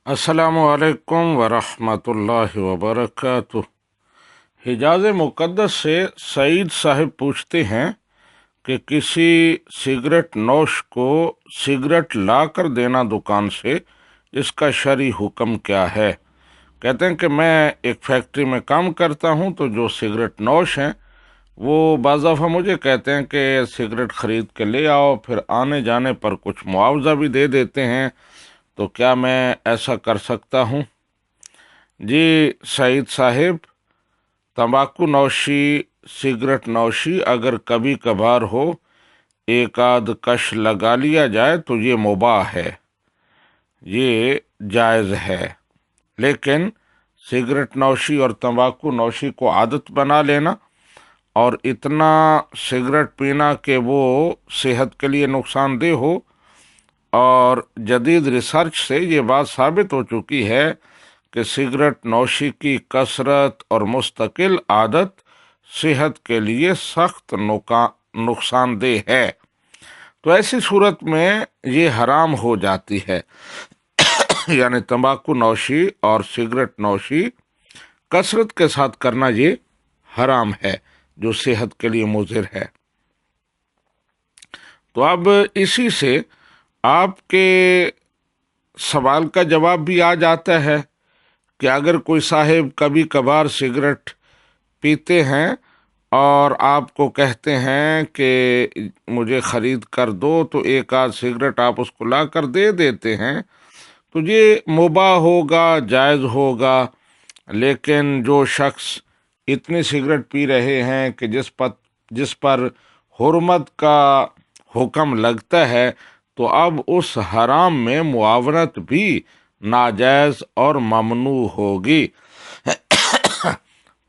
السلام علیکم ورحمۃ اللہ وبرکاتہ۔ حجاز مقدس سے سعید صاحب پوچھتے ہیں کہ کسی سگریٹ نوش کو سگریٹ لا کر دینا دکان سے، اس کا شرعی حکم کیا ہے؟ کہتے ہیں کہ میں ایک فیکٹری میں کام کرتا ہوں، تو جو سگریٹ نوش ہیں وہ بعض دفعہ مجھے کہتے ہیں کہ سگریٹ خرید کے لے آؤ، پھر آنے جانے پر کچھ معاوضہ بھی دے دیتے ہیں، تو کیا میں ایسا کر سکتا ہوں؟ جی سعید صاحب، تمباکو نوشی، سگریٹ نوشی اگر کبھی کبھار ہو، ایک آدھ کش لگا لیا جائے تو یہ مباح ہے، یہ جائز ہے۔ لیکن سگریٹ نوشی اور تمباکو نوشی کو عادت بنا لینا اور اتنا سگریٹ پینا کہ وہ صحت کے لیے نقصان دہ ہو، اور جدید ریسرچ سے یہ بات ثابت ہو چکی ہے کہ سگریٹ نوشی کی کثرت اور مستقل عادت صحت کے لیے سخت نقصان دہ ہے، تو ایسی صورت میں یہ حرام ہو جاتی ہے۔ یعنی تمباکو نوشی اور سگریٹ نوشی کثرت کے ساتھ کرنا یہ حرام ہے، جو صحت کے لیے مضر ہے۔ تو اب اسی سے آپ کے سوال کا جواب بھی آ جاتا ہے کہ اگر کوئی صاحب کبھی کبھار سگریٹ پیتے ہیں اور آپ کو کہتے ہیں کہ مجھے خرید کر دو، تو ایک آدھ سگریٹ آپ اس کو لا کر دے دیتے ہیں، تو یہ مباح ہوگا، جائز ہوگا۔ لیکن جو شخص اتنی سگریٹ پی رہے ہیں کہ جس پر حرمت کا حکم لگتا ہے، تو اب اس حرام میں معاونت بھی ناجائز اور ممنوع ہوگی۔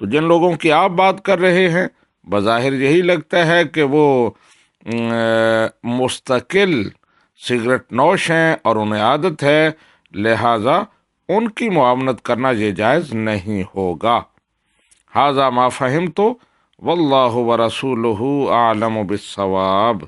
تو جن لوگوں کی آپ بات کر رہے ہیں، بظاہر یہی لگتا ہے کہ وہ مستقل سگریٹ نوش ہیں اور انہیں عادت ہے، لہذا ان کی معاونت کرنا یہ جائز نہیں ہوگا۔ ھذا ما فہمت واللہ ورسولہ اعلم بالصواب۔